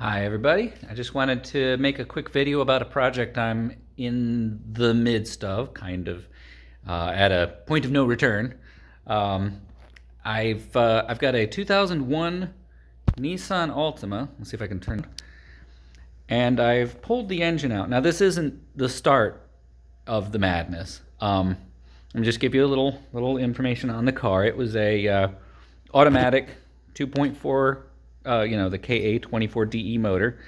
Hi everybody, I just wanted to make a quick video about a project I'm in the midst of, kind of at a point of no return. I've got a 2001 Nissan Altima. Let's see if I can turn, and I've pulled the engine out. Now this isn't the start of the madness. Let me just give you a little information on the car. It was a automatic 2.4, the KA24DE motor,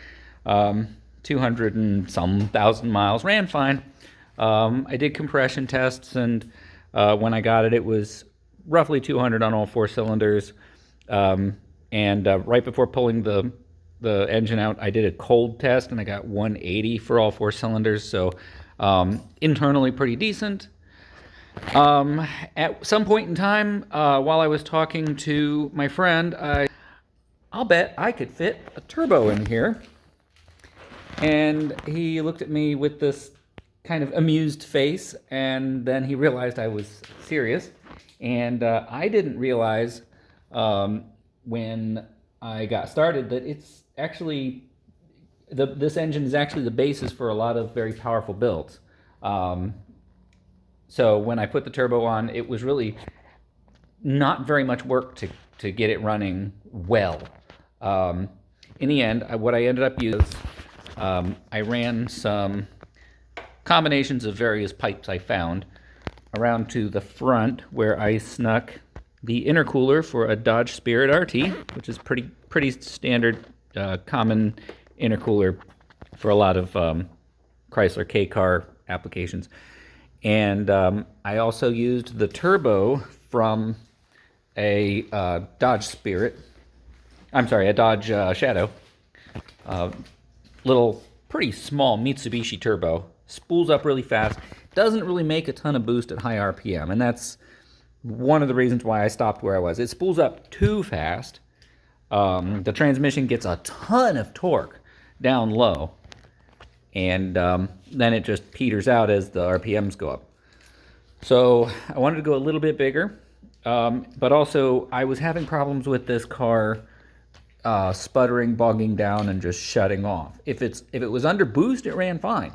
200 and some thousand miles, ran fine. I did compression tests, and when I got it, it was roughly 200 on all four cylinders. And right before pulling the engine out, I did a cold test, and I got 180 for all four cylinders. So internally pretty decent. At some point in time, while I was talking to my friend, I'll bet I could fit a turbo in here. And he looked at me with this kind of amused face, and then he realized I was serious. And I didn't realize when I got started that it's actually, this engine is actually the basis for a lot of very powerful builds. So when I put the turbo on, it was really not very much work to get it running well. In the end, what I ended up using, I ran some combinations of various pipes I found around to the front, where I snuck the intercooler for a Dodge Spirit RT, which is pretty standard, common intercooler for a lot of Chrysler K-car applications. And I also used the turbo from a Dodge Spirit. I'm sorry, a Dodge Shadow. Little, pretty small Mitsubishi turbo. Spools up really fast. Doesn't really make a ton of boost at high RPM, and that's one of the reasons why I stopped where I was. It spools up too fast. The transmission gets a ton of torque down low, and then it just peters out as the RPMs go up. So I wanted to go a little bit bigger, but also I was having problems with this car sputtering, bogging down, and just shutting off. If it was under boost, it ran fine.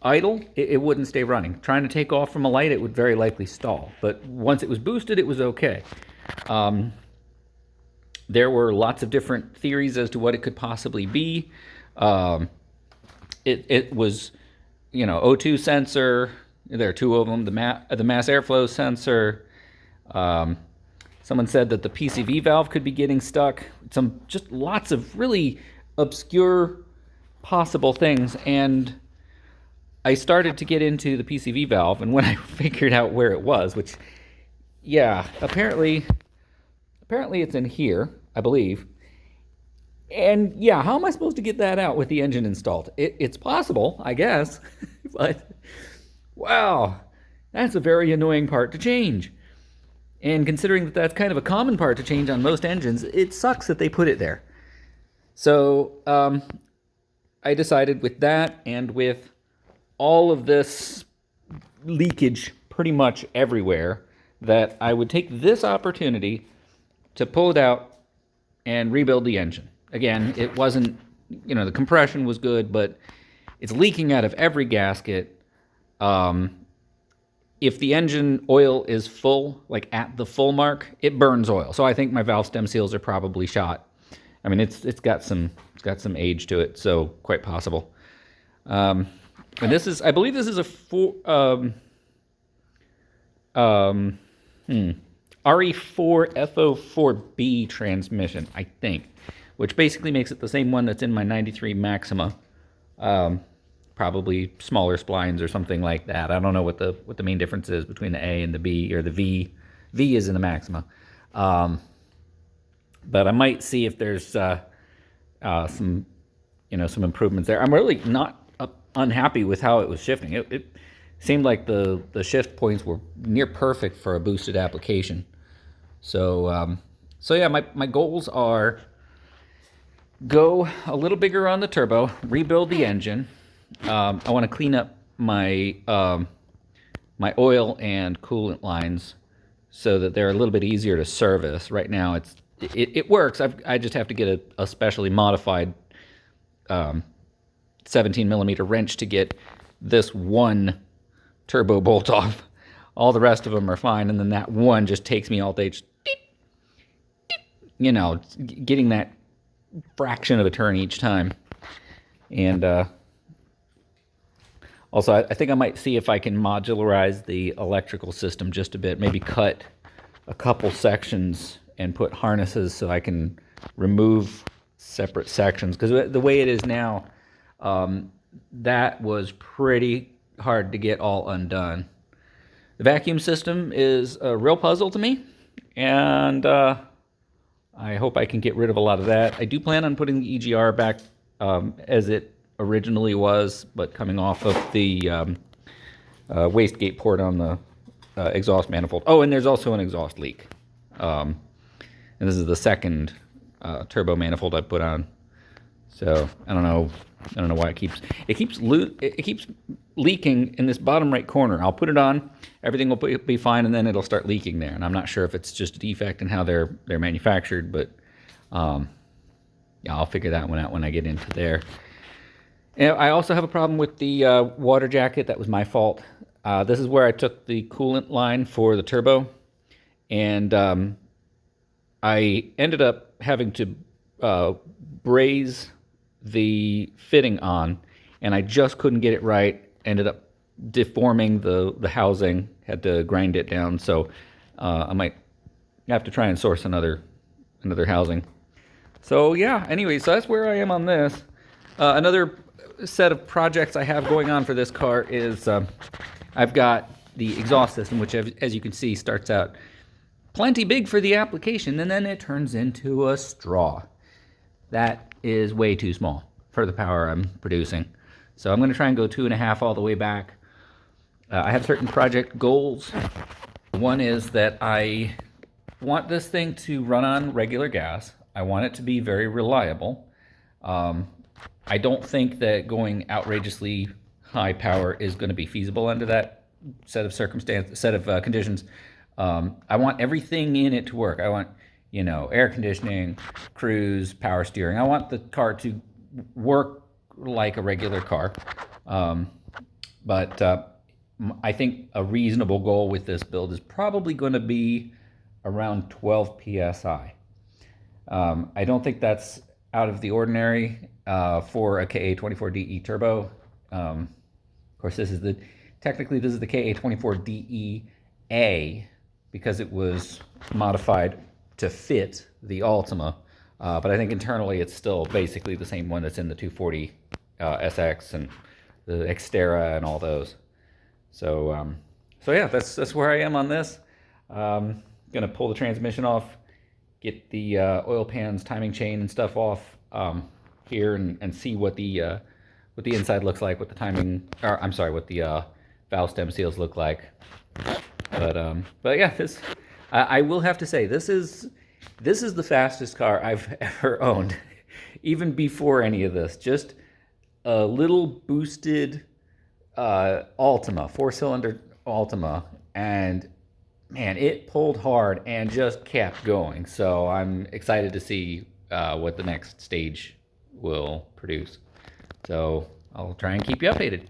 Idle, it wouldn't stay running. Trying to take off from a light, it would very likely stall. But once it was boosted, it was okay. There were lots of different theories as to what it could possibly be. It was, O2 sensor. There are two of them. The mass airflow sensor. Someone said that the PCV valve could be getting stuck. Just lots of really obscure possible things. And I started to get into the PCV valve, and when I figured out where it was, which, yeah, apparently it's in here, I believe. And yeah, how am I supposed to get that out with the engine installed? It's possible, I guess, but wow, that's a very annoying part to change. And considering that that's kind of a common part to change on most engines, it sucks that they put it there. So I decided with that, and with all of this leakage pretty much everywhere, that I would take this opportunity to pull it out and rebuild the engine. Again, it wasn't, the compression was good, but it's leaking out of every gasket. If the engine oil is full, like at the full mark, it burns oil. So I think my valve stem seals are probably shot. I mean, it's got some age to it, so quite possible. And I believe this is a RE4FO4B transmission, I think, which basically makes it the same one that's in my 93 Maxima. Probably smaller splines or something like that. I don't know what the main difference is between the A and the B, or the V. V is in the Maxima. But I might see if there's some improvements there. I'm really not unhappy with how it was shifting. It seemed like the shift points were near perfect for a boosted application. So yeah, my goals are go a little bigger on the turbo, rebuild the engine. I want to clean up my my oil and coolant lines so that they're a little bit easier to service. Right now, it works. I just have to get a specially modified 17 millimeter wrench to get this one turbo bolt off. All the rest of them are fine, and then that one just takes me all day, just deep, deep, you know, getting that fraction of a turn each time. And also, I think I might see if I can modularize the electrical system just a bit, maybe cut a couple sections and put harnesses so I can remove separate sections, because the way it is now, that was pretty hard to get all undone. The vacuum system is a real puzzle to me, and I hope I can get rid of a lot of that. I do plan on putting the EGR back as it originally was, but coming off of the wastegate port on the exhaust manifold. Oh, and there's also an exhaust leak. And this is the second turbo manifold I put on. So I don't know why it keeps leaking in this bottom right corner. I'll put it on, everything will be fine, and then it'll start leaking there. And I'm not sure if it's just a defect in how they're manufactured, but yeah, I'll figure that one out when I get into there. And I also have a problem with the water jacket. That was my fault. This is where I took the coolant line for the turbo, and I ended up having to braze the fitting on, and I just couldn't get it right. Ended up deforming the housing, had to grind it down, so I might have to try and source another housing. So yeah, anyway, so that's where I am on this. Another set of projects I have going on for this car is I've got the exhaust system, which, as you can see, starts out plenty big for the application, and then it turns into a straw. That is way too small for the power I'm producing. So I'm going to try and go 2.5 all the way back. I have certain project goals. One is that I want this thing to run on regular gas. I want it to be very reliable. I don't think that going outrageously high power is going to be feasible under that set of conditions. I want everything in it to work. I want, you know, air conditioning, cruise, power steering. I want the car to work like a regular car. But I think a reasonable goal with this build is probably going to be around 12 PSI. I don't think that's out of the ordinary for a KA24DE turbo. Of course, technically this is the KA24DEA because it was modified to fit the Altima. But I think internally it's still basically the same one that's in the 240 SX and the Xterra and all those. So yeah, that's where I am on this. Gonna pull the transmission off, get the oil pans, timing chain, and stuff off here, and see what the inside looks like, what the timing, or I'm sorry, what the valve stem seals look like. But yeah, I will have to say this is the fastest car I've ever owned, even before any of this. Just a little boosted Altima, 4-cylinder Altima, and man, it pulled hard and just kept going. So I'm excited to see what the next stage will produce. So I'll try and keep you updated.